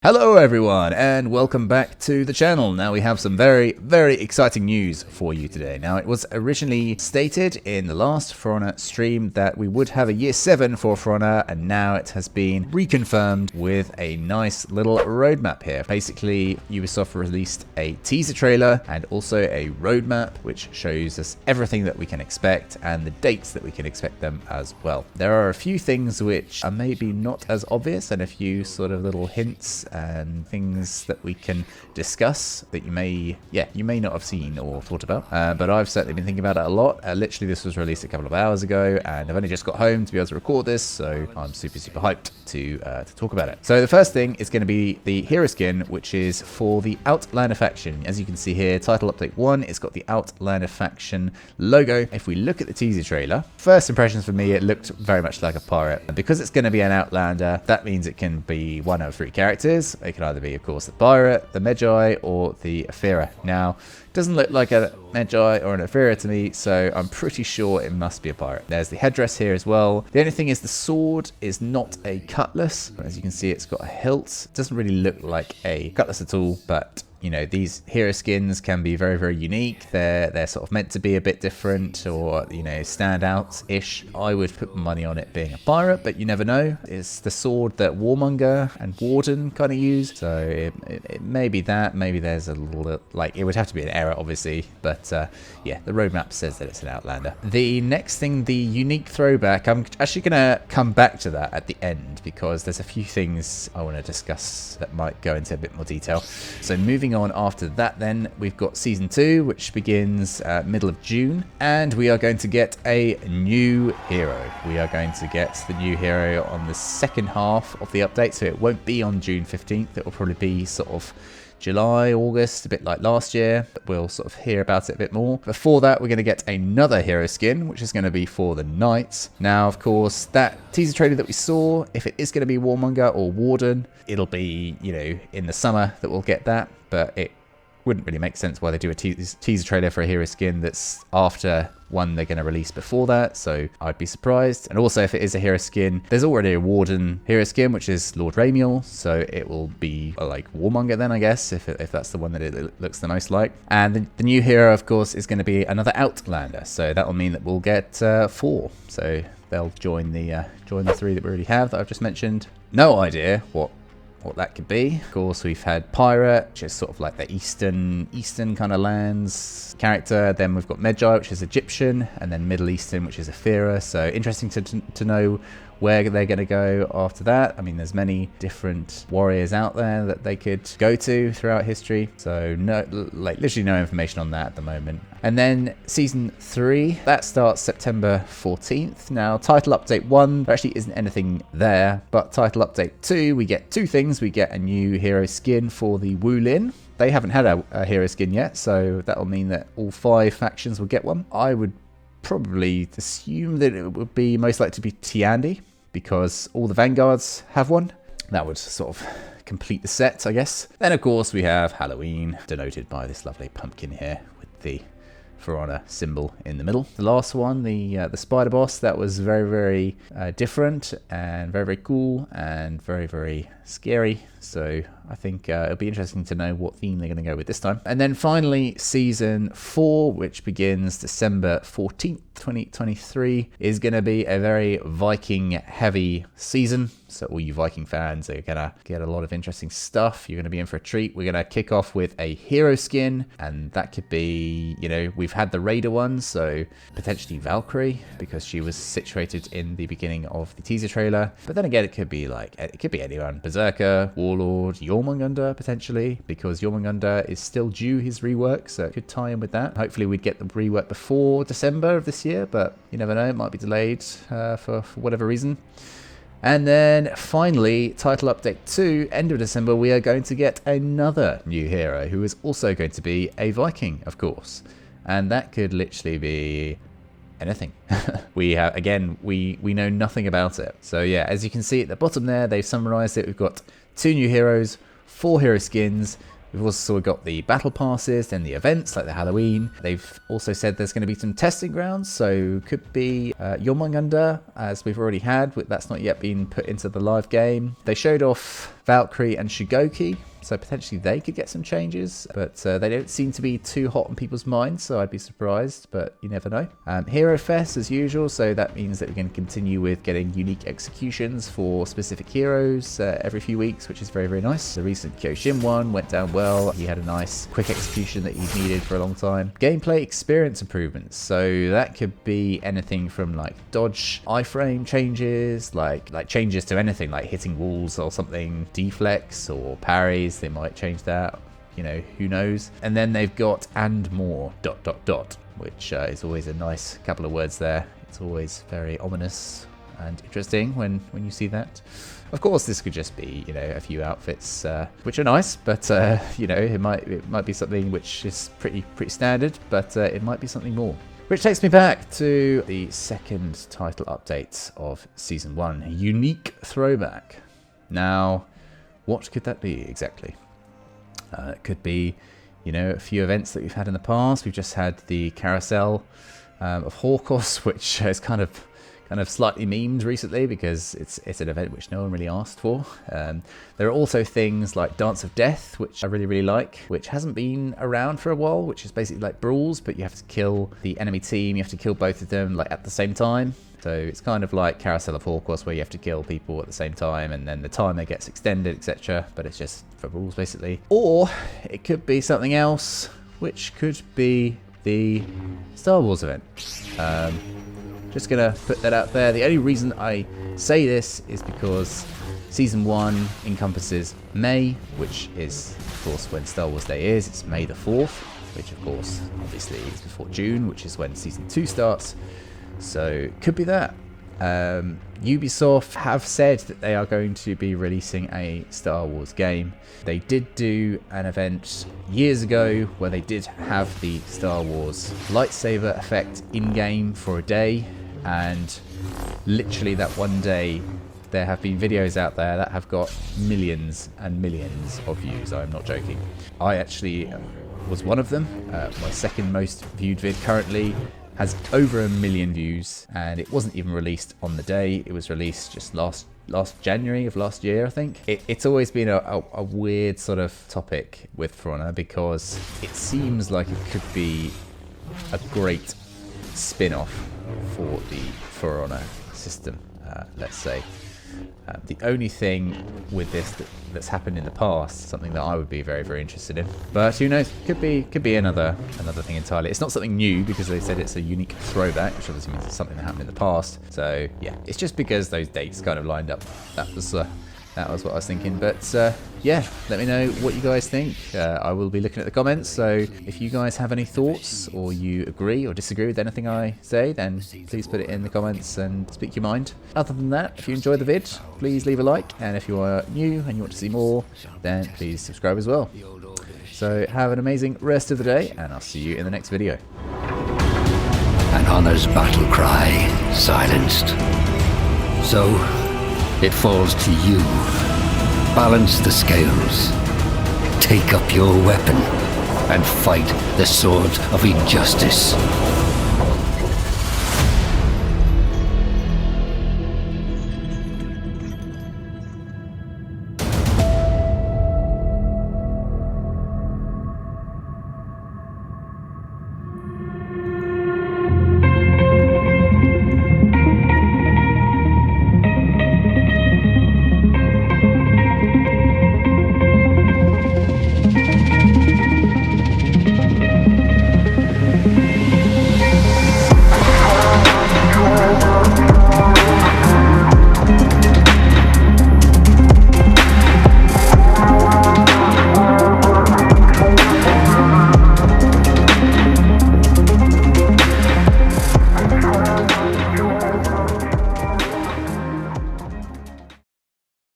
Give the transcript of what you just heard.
Hello everyone and welcome back to the channel. Now we have some very exciting news for you today. Now it was originally stated in the last For Honor stream that we would have a year 7 for Honor, and now it has been reconfirmed with a nice little roadmap here. Basically Ubisoft released a teaser trailer and also a roadmap which shows us everything that we can expect and the dates that we can expect them as well. There are a few things which are maybe not as obvious and a few sort of little hints and things that we can discuss that you may not have seen or thought about, but I've certainly been thinking about it a lot. Literally this was released a couple of hours ago and I've only just got home to be able to record this, so I'm super hyped to talk about it. So the first thing is going to be the hero skin, which is for the Outlander faction. As you can see here, title update 1, it's got the Outlander faction logo. If we look at the teaser trailer, first impressions for me, it looked very much like a pirate, and because it's going to be an Outlander, that means it can be one of 3 characters. It can either be, of course, the pirate, the Magi, or the Aphira. Now, it doesn't look like a Magi or an Aphira to me, so I'm pretty sure it must be a pirate. There's the headdress here as well. The only thing is the sword is not a cutlass. As you can see, it's got a hilt. It doesn't really look like a cutlass at all, but you know, these hero skins can be very unique. They're sort of meant to be a bit different, or you know, stand out-ish. I would put money on it being a pirate, but you never know. It's the sword that Warmonger and Warden kind of use, so it may be that. Maybe there's a little, like, it would have to be an error, obviously, but yeah, the roadmap says that it's an Outlander. The next thing, the unique throwback, I'm actually gonna come back to that at the end because there's a few things I want to discuss that might go into a bit more detail. So moving on after that, then we've got season 2, which begins middle of June, and we are going to get a new hero. We are going to get the new hero on the second half of the update, so it won't be on June 15th. It will probably be sort of July, August, a bit like last year, but we'll sort of hear about it a bit more. Before that, we're going to get another hero skin, which is going to be for the Knights. Now, of course, that teaser trailer that we saw, if it is going to be Warmonger or Warden, it'll be, you know, in the summer that we'll get that, but it wouldn't really make sense why they do a teaser trailer for a hero skin that's after one they're going to release before that, so I'd be surprised. And also, if it is a hero skin, there's already a Warden hero skin, which is Lord Ramiel, so it will be like Warmonger then, I guess, if that's the one that it looks the most like. And the new hero, of course, is going to be another Outlander, so that will mean that we'll get 4, so they'll join the 3 that we already have that I've just mentioned. No idea what that could be. Of course, we've had Pirate, which is sort of like the eastern kind of lands character. Then we've got Magi, which is Egyptian, and then Middle Eastern, which is Aphira. So interesting to know where they're going to go after that. I mean, there's many different warriors out there that they could go to throughout history. So no, like literally no information on that at the moment. And then season 3, that starts September 14th. Now, title update 1, there actually isn't anything there, but title update 2, we get 2 things. We get a new hero skin for the Wu Lin. They haven't had a hero skin yet, so that'll mean that all 5 factions will get one. I would probably assume that it would be most likely to be Tiandi, because all the Vanguards have one. That would sort of complete the set, I guess. Then, of course, we have Halloween, denoted by this lovely pumpkin here with the For Honor symbol in the middle. The last one, the spider boss, that was very different and very cool and very scary. So I think it'll be interesting to know what theme they're going to go with this time. And then finally, season 4, which begins December 14th, 2023, is going to be a very Viking heavy season. So all you Viking fans are going to get a lot of interesting stuff. You're going to be in for a treat. We're going to kick off with a hero skin, and that could be, you know, we've had the Raider one, so potentially Valkyrie, because she was situated in the beginning of the teaser trailer. But then again, it could be anyone. Berserker, Warlord, Jormungandr potentially, because Jormungandr is still due his rework, so it could tie in with that. Hopefully we'd get the rework before December of this year, but you never know, it might be delayed for whatever reason. And then finally, title update 2, end of December, we are going to get another new hero who is also going to be a Viking, of course. And that could literally be anything. We have, again, we know nothing about it. So yeah, as you can see at the bottom there, they've summarized it. We've got 2 new heroes, 4 hero skins. We've also got the battle passes and the events like the Halloween. They've also said there's going to be some testing grounds, so could be Jormungandr, as we've already had, but that's not yet been put into the live game. They showed off Valkyrie and Shigoki. So potentially they could get some changes, but they don't seem to be too hot on people's minds, so I'd be surprised, but you never know. Hero Fest as usual, so that means that we're going to continue with getting unique executions for specific heroes every few weeks, which is very, very nice. The recent Kyoshin one went down well. He had a nice quick execution that he needed for a long time. Gameplay experience improvements, so that could be anything from like dodge iframe changes, like changes to anything like hitting walls or something, deflex or parries. They might change that, you know, who knows. And then they've got and more ... which is always a nice couple of words there. It's always very ominous and interesting when you see that. Of course, this could just be, you know, a few outfits which are nice, but you know, it might be something which is pretty standard, but it might be something more. Which takes me back to the second title update of Season 1, a unique throwback. Now, what could that be exactly? It could be, you know, a few events that we've had in the past. We've just had the carousel of Hawkos, which has kind of slightly memed recently because it's an event which no one really asked for. There are also things like Dance of Death, which I really like, which hasn't been around for a while, which is basically like brawls, but you have to kill the enemy team. You have to kill both of them like at the same time. So it's kind of like Carousel of Hawkos, where you have to kill people at the same time, and then the timer gets extended, etc. But it's just for rules, basically. Or it could be something else, which could be the Star Wars event. Just gonna put that out there. The only reason I say this is because Season 1 encompasses May, which is, of course, when Star Wars Day is. It's May the 4th, which, of course, obviously is before June, which is when Season 2 starts. So, could be that. Ubisoft have said that they are going to be releasing a Star Wars game. They did do an event years ago where they did have the Star Wars lightsaber effect in-game for a day, and literally that one day there have been videos out there that have got millions and millions of views. I'm not joking. I actually was one of them. My second most viewed vid currently has over 1 million views, and it wasn't even released on the day. It was released just last January of last year, I think. It's always been a weird sort of topic with For Honor, because it seems like it could be a great spin-off for the For Honor system, let's say. The only thing with this that's happened in the past, something that I would be very, very interested in. But who knows? Could be another thing entirely. It's not something new because they said it's a unique throwback, which obviously means it's something that happened in the past. So yeah, it's just because those dates kind of lined up. That was what I was thinking. But yeah, let me know what you guys think. I will be looking at the comments, so if you guys have any thoughts, or you agree or disagree with anything I say, then please put it in the comments and speak your mind. Other than that, if you enjoyed the vid, please leave a like, and if you are new and you want to see more, then please subscribe as well. So have an amazing rest of the day, and I'll see you in the next video. An Honor's battle cry silenced. So it falls to you. Balance the scales. Take up your weapon and fight the sword of injustice.